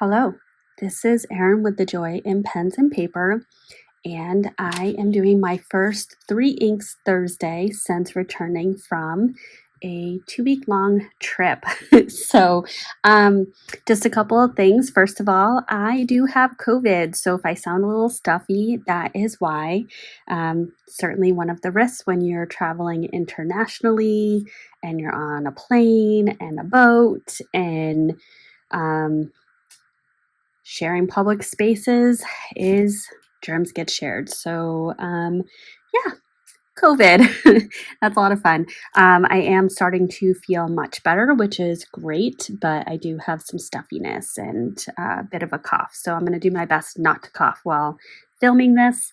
Hello, this is Erin with The Joy in Pens and Paper, and I am doing my first 3 Inks Thursday since returning from a 2 week long trip. so, um, just a couple of things. First of all, I do have COVID, so if I sound a little stuffy, that is why. Certainly, one of the risks when you're traveling internationally and you're on a plane and a boat and um, sharing public spaces is germs get shared. So, yeah, COVID. That's a lot of fun. I am starting to feel much better, which is great, but I do have some stuffiness and a bit of a cough. So, I'm going to do my best not to cough while filming this.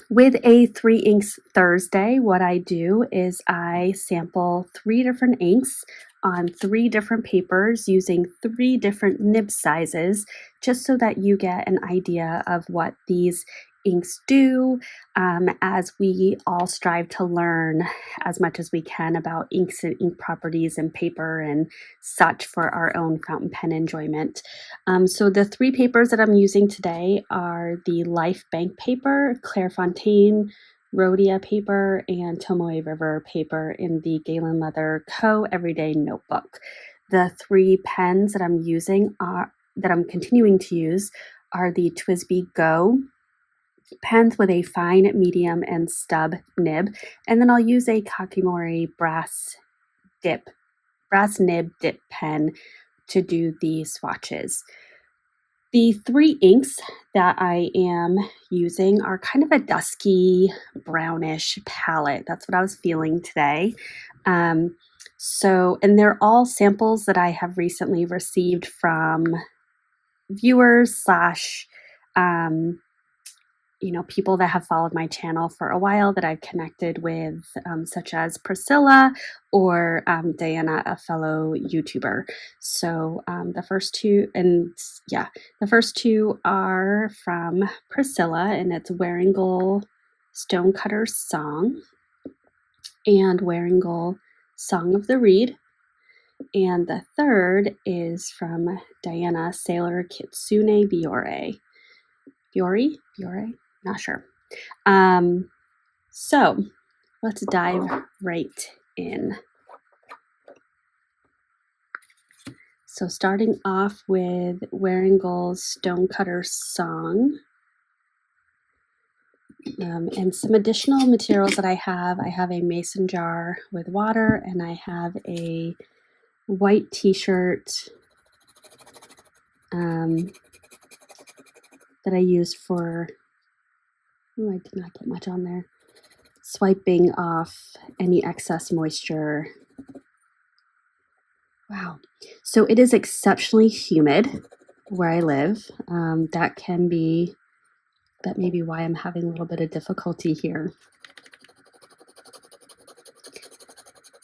With a 3 Inks Thursday, what I do is I sample 3 different inks on 3 different papers using 3 different nib sizes, just so that you get an idea of what these inks do, as we all strive to learn as much as we can about inks and ink properties and paper and such for our own fountain pen enjoyment. So the 3 papers that I'm using today are the Life Bank paper, Clairefontaine Rhodia paper, and Tomoe River paper in the Galen Leather Co. Everyday Notebook. The 3 pens that I'm continuing to use are the TWSBI Go pens with a fine, medium, and stub nib, and then I'll use a Kakimori brass nib dip pen to do the swatches. The 3 inks that I am using are kind of a dusky brownish palette. That's what I was feeling today. And they're all samples that I have recently received from viewers slash people that have followed my channel for a while that I've connected with, such as Priscilla or Diana, a fellow YouTuber. So the first two are from Priscilla, and it's Waringal Stonecutter Song and Waringal Song of the Reed. And the third is from Diana, Sailor Kitsune Biore. Biore? Not sure. So let's dive right in. So starting off with Waringal's Stonecutter Song, and some additional materials that I have a mason jar with water, and I have a white t-shirt that I use for, I did not get much on there, swiping off any excess moisture. Wow. So it is exceptionally humid where I live. That may be why I'm having a little bit of difficulty here.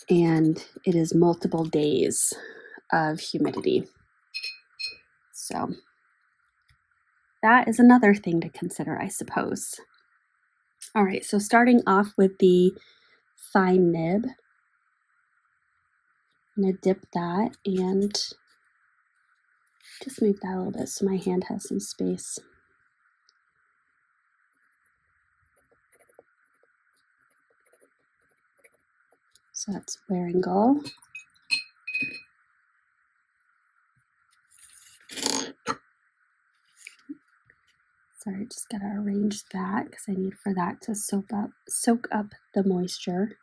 And it is multiple days of humidity. So that is another thing to consider, I suppose. All right, so starting off with the fine nib, I'm going to dip that and just move that a little bit so my hand has some space. So that's Waringal. Sorry, just gotta arrange that because I need for that to soak up the moisture.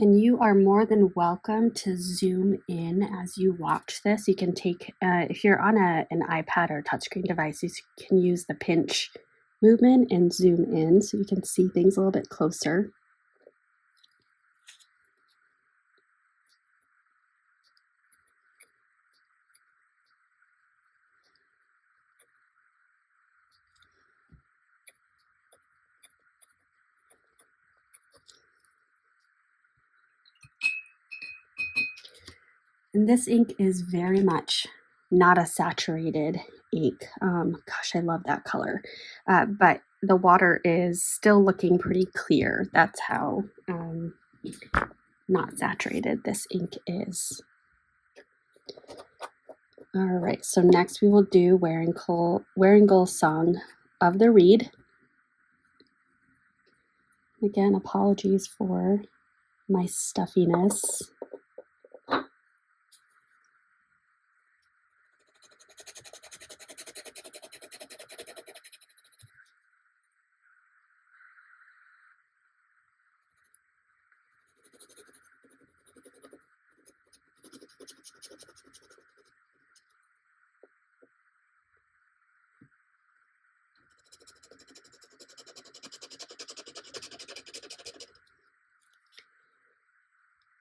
And you are more than welcome to zoom in as you watch this. You can take, if you're on an iPad or touchscreen device, you can use the pinch movement and zoom in so you can see things a little bit closer. And this ink is very much not a saturated ink. Gosh, I love that color. But the water is still looking pretty clear. That's how not saturated this ink is. All right, so next we will do Waringel's Song of the Reed. Again, apologies for my stuffiness.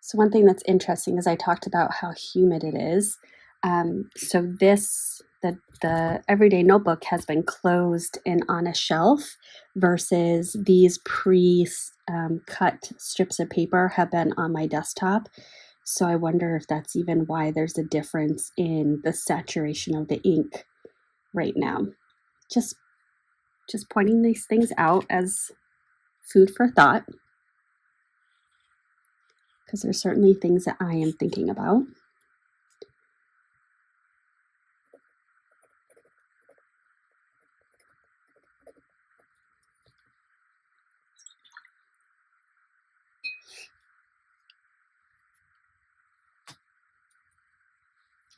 So one thing that's interesting is I talked about how humid it is. So the Everyday Notebook has been closed and on a shelf versus these cut strips of paper have been on my desktop. So I wonder if that's even why there's a difference in the saturation of the ink right now. Just pointing these things out as food for thought, because there's certainly things that I am thinking about.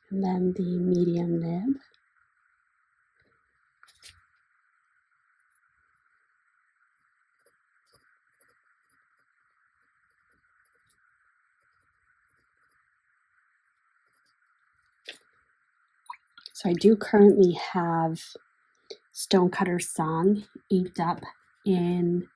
And then the medium nib. So I do currently have Stonecutter's Song inked up in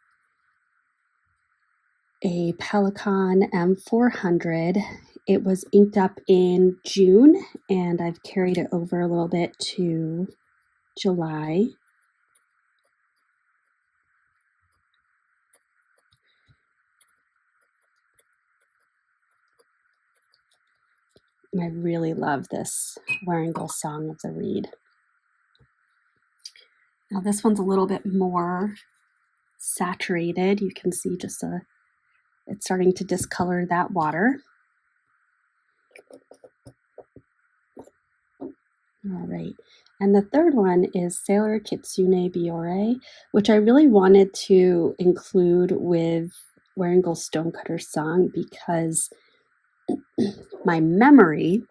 a Pelikan M400. It was inked up in June, and I've carried it over a little bit to July. And I really love this Waringel Song of the Reed. Now this one's a little bit more saturated. You can see just it's starting to discolor that water. All right. And the third one is Sailor Kitsune Biore, which I really wanted to include with Waringel's Stonecutter's Song because my memory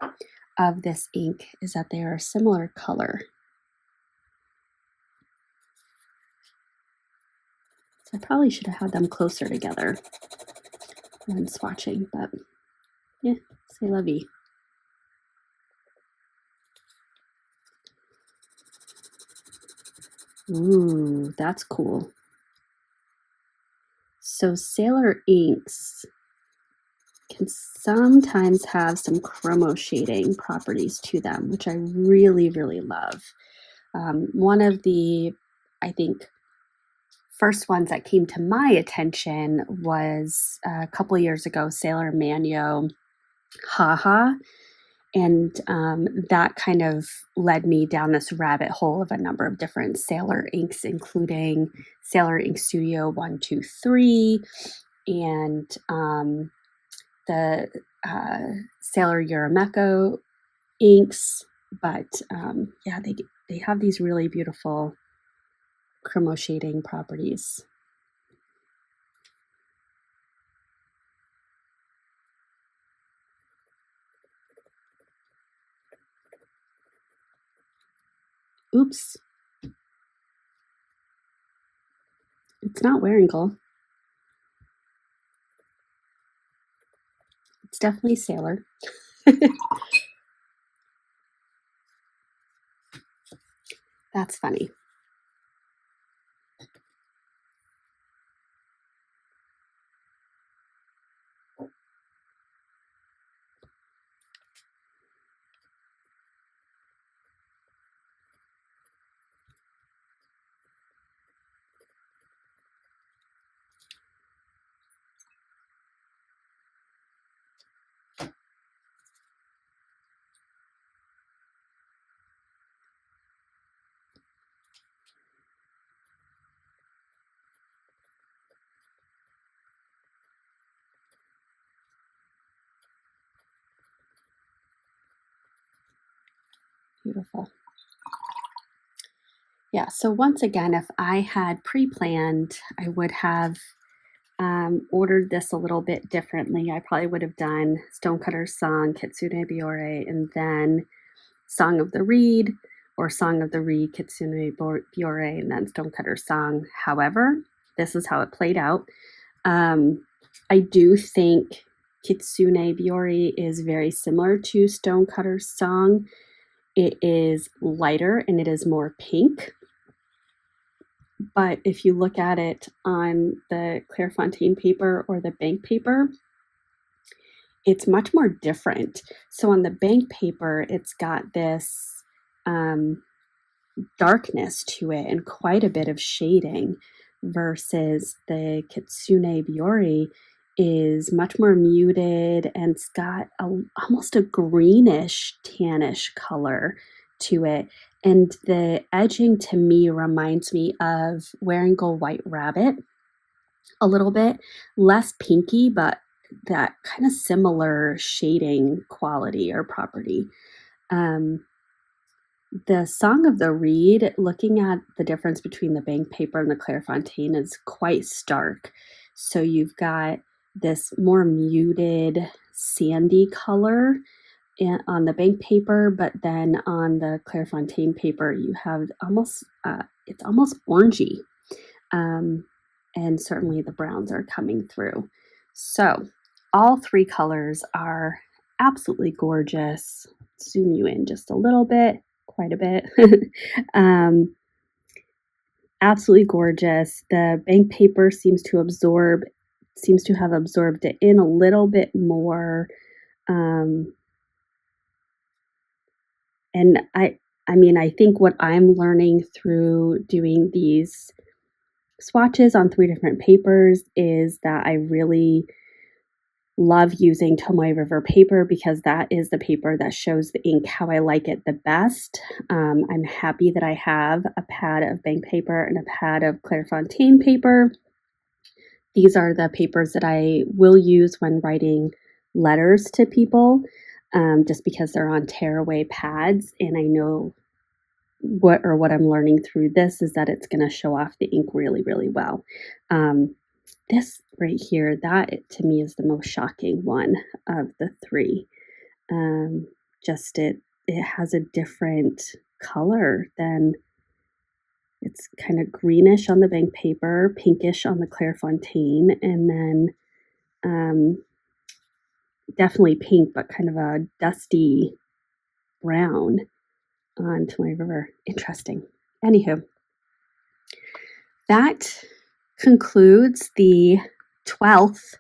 of this ink is that they are a similar color. So I probably should have had them closer together when swatching, but yeah, c'est la vie. Ooh, that's cool. So Sailor inks can sometimes have some chromo shading properties to them, which I really, really love. One of the, I think, first ones that came to my attention was a couple of years ago, Sailor Manyo Haha. And that kind of led me down this rabbit hole of a number of different Sailor inks, including Sailor Ink Studio 123 and the Sailor Urameko inks. But yeah, they have these really beautiful chromo shading properties. Oops. It's not Waringel. It's definitely Sailor. That's funny. Beautiful. Yeah, so once again, if I had pre-planned, I would have ordered this a little bit differently. I probably would have done Stonecutter's Song, Kitsune Biore, and then Song of the Reed, or Song of the Reed, Kitsune Biore, and then Stonecutter's Song. However, this is how it played out. I do think Kitsune Biore is very similar to Stonecutter's Song. It is lighter and it is more pink. But if you look at it on the Clairefontaine paper or the bank paper, it's much more different. So on the bank paper, it's got this darkness to it and quite a bit of shading, versus the Kitsune Biore is much more muted and it's got almost a greenish tannish color to it. And the edging to me reminds me of Wearing Gold White Rabbit a little bit, less pinky, but that kind of similar shading quality or property. The Song of the Reed, looking at the difference between the bank paper and the Clairefontaine, is quite stark. So you've got this more muted sandy color on the bank paper, but then on the Clairefontaine paper, you have it's almost orangey. And certainly the browns are coming through. So all three colors are absolutely gorgeous. Zoom you in just a little bit, quite a bit. Absolutely gorgeous. The bank paper seems to have absorbed it in a little bit more. And I think what I'm learning through doing these swatches on 3 different papers is that I really love using Tomoe River paper because that is the paper that shows the ink how I like it the best. I'm happy that I have a pad of bank paper and a pad of Clairefontaine paper. These are the papers that I will use when writing letters to people, just because they're on tearaway pads, and I know what I'm learning through this is that it's going to show off the ink really, really well. This right here, that to me is the most shocking one of the 3. It has a different color than, it's kind of greenish on the bank paper, pinkish on the Clairefontaine, and then definitely pink, but kind of a dusty brown on Tomoe River. Interesting. Anywho, that concludes the 12th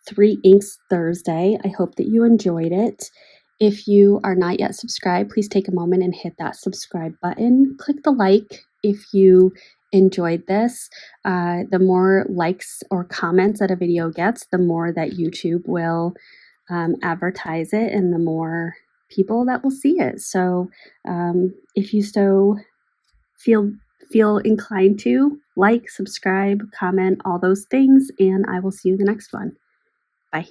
3 Inks Thursday. I hope that you enjoyed it. If you are not yet subscribed, please take a moment and hit that subscribe button. Click the like if you enjoyed this. The more likes or comments that a video gets, the more that YouTube will advertise it and the more people that will see it. So if you so feel inclined to, like, subscribe, comment, all those things, and I will see you in the next one. Bye.